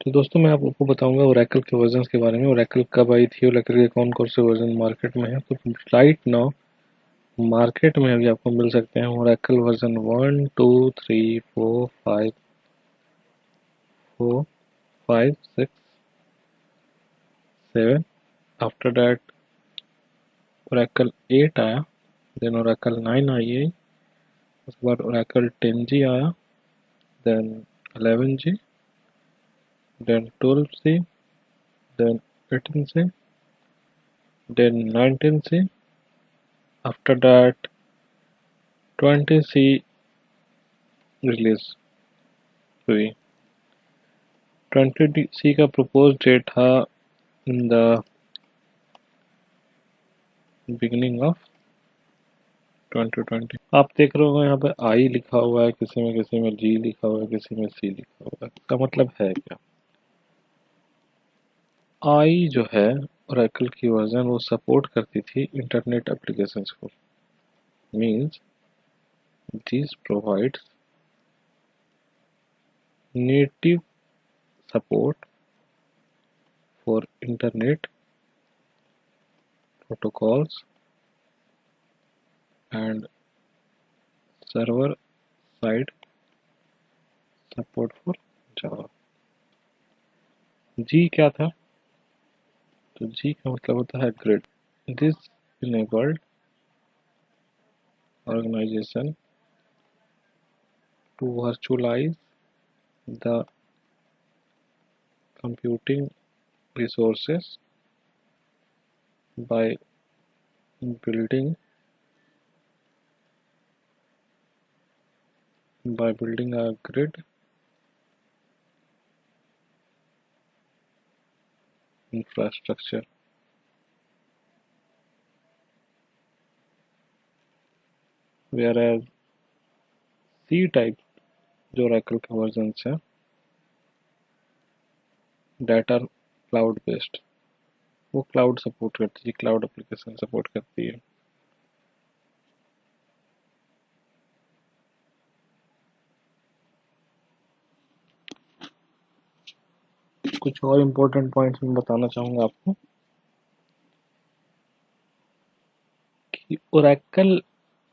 तो दोस्तों मैं आपको बताऊंगा ओरेकल के वर्जन्स के बारे में। ओरेकल कब आई थी, ओरेकल के कौन कौन से वर्जन मार्केट में है। तो राइट नाउ मार्केट में अभी आपको मिल सकते हैं Oracle version 1 2 3 4 5 6 7। After that Oracle 8 आया, देन ओरेकल 9 आई है, उसके बाद ओरेकल 10G आया, then 11G, then 12C, then 18C, then 19C, after that 20C release हुई। 20C का प्रपोज डेट था इन द बिगिनिंग ऑफ 2020। आप देख रहे हो यहाँ पे आई लिखा हुआ है, किसी में जी लिखा हुआ है, किसी में सी लिखा हुआ है। इसका मतलब है क्या? आई जो है ओरेकल की वर्जन वो सपोर्ट करती थी इंटरनेट एप्लीकेशंस को। Means this provides native support for internet protocols and server side support for Java. G क्या था? तो जी का मतलब होता है grid. This enabled organization to virtualize the computing resources by building a grid infrastructure. Whereas C type जो Oracle के version है डेटा क्लाउड बेस्ड, वो क्लाउड सपोर्ट करती है, क्लाउड एप्लीकेशन सपोर्ट करती है। कुछ और इम्पोर्टेंट पॉइंट्स मैं बताना चाहूँगा आपको कि ओरेकल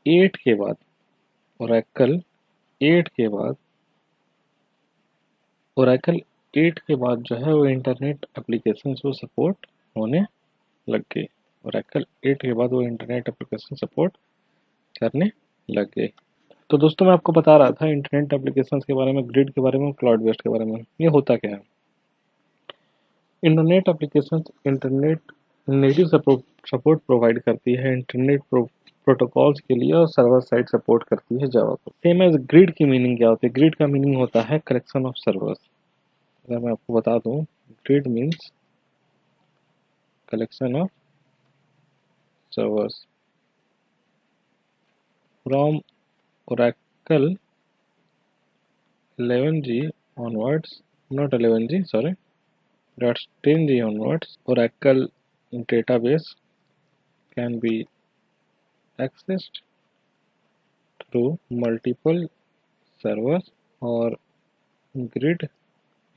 8 के बाद ओरेकल 8 के बाद ओरेकल 8 के बाद जो है वो इंटरनेट एप्लीकेशन को सपोर्ट होने लग गई। ओरेकल 8 के बाद वो इंटरनेट एप्लीकेशन सपोर्ट करने लग गई। तो दोस्तों मैं आपको बता रहा था इंटरनेट एप्लीकेशंस के बारे में, ग्रिड के बारे में, क्लाउड बेस्ड के बारे में। ये होता क्या है? Internet applications internet native support provide करती है इंटरनेट प्रोटोकॉल्स के लिए, और सर्वर साइड सपोर्ट करती है जावा को। सेम एज ग्रिड की मीनिंग क्या होती है? ग्रिड का मीनिंग होता है कलेक्शन ऑफ सर्वर्स। अगर मैं आपको बता दूं, grid means collection of servers from Oracle 11G onwards, not 11G, sorry, that's 10G onwards. Oracle database can be accessed through multiple servers, और grid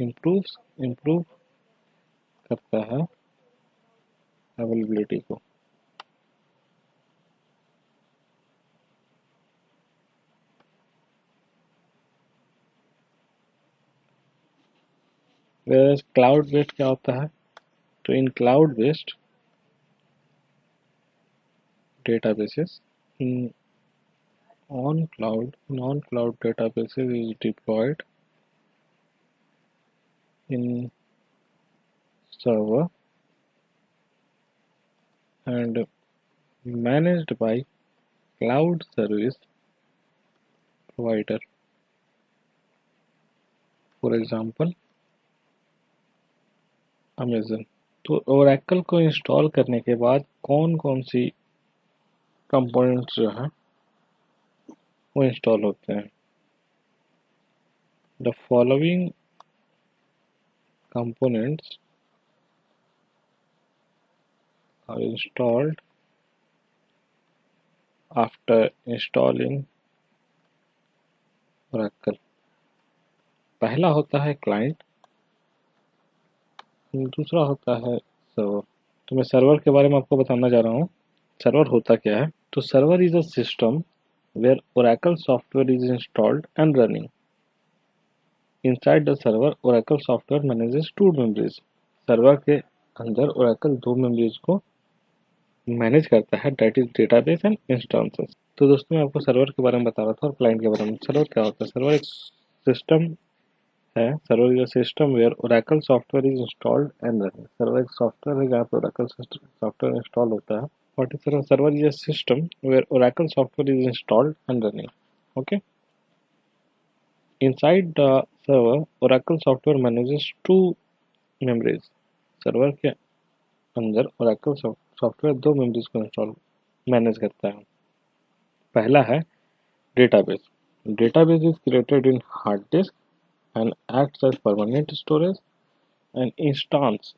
improve करता है अवेलेबिलिटी को। Whereas क्लाउड बेस्ड क्या होता है? तो इन cloud based databases, in non-cloud databases is deployed in server and managed by cloud service provider. For example, Amazon। तो ओरेकल को इंस्टॉल करने के बाद कौन कौन सी कंपोनेंट्स जो हैं वो इंस्टॉल होते हैं? The following components are installed after installing Oracle. पहला होता है क्लाइंट, दूसरा होता है सर्वर। तो मैं सर्वर के बारे में आपको बताना जा रहा हूँ। सर्वर होता क्या है? तो server is a system where Oracle software is installed and running. Inside the server, Oracle software manages two memories. Server के अंदर Oracle दो मेमोरीज को मैनेज करता है, that is database and instances. तो दोस्तों मैं आपको सर्वर के बारे में बता रहा था और क्लाइंट के बारे में। सर्वर क्या होता है? सर्वर एक सिस्टम है। Server is a system where Oracle software is installed and running. Server एक सॉफ्टवेयर है जहाँ पे Oracle सॉफ्टवेयर इंस्टॉल होता है। What is a server? Is a system where Oracle software is installed and running. Okay. Inside the server, Oracle software manages two memories. Server के अंदर Oracle software दो memories को install manage करता है। पहला है database. Database is created in hard disk and acts as permanent storage and instance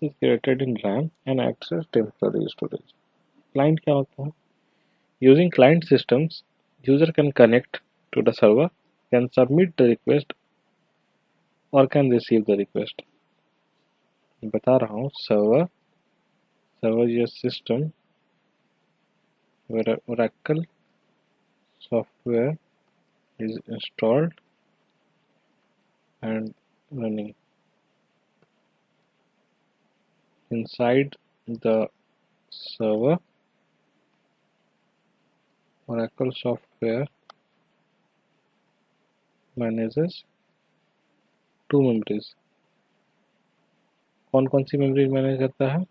is created in RAM and acts as temporary storage. Client क्या होता है? Using client systems, user can connect to the server, can submit the request और can receive the request. बता रहा हूँ, server is system where Oracle software is installed and running. Inside the server, Oracle software manages two memories. कौन कौन सी memory manage करता है?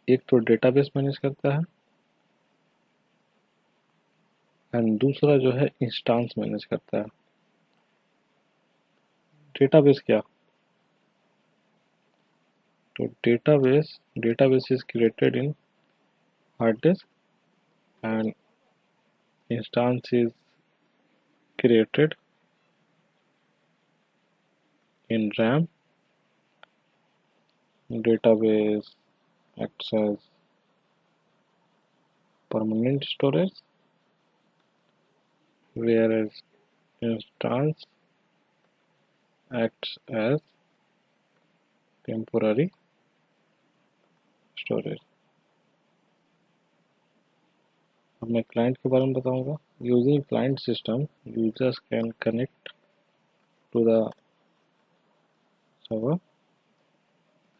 एक तो डेटाबेस मैनेज करता है एंड दूसरा जो है इंस्टांस मैनेज करता है। डेटाबेस क्या? तो database is created in hard disk and instance is created in RAM. Database acts as permanent storage, whereas instance acts as temporary storage. अब मैं क्लाइंट के बारे में बताऊंगा। Using client system, users can connect to the server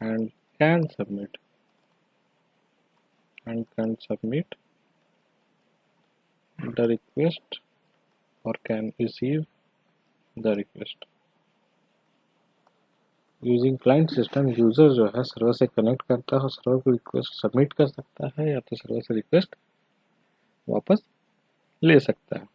and can submit the request or can receive the request. Using client system, user जो है server से connect करता है और सर्वर को रिक्वेस्ट सबमिट कर सकता है या तो सर्वर से रिक्वेस्ट वापस ले सकता है।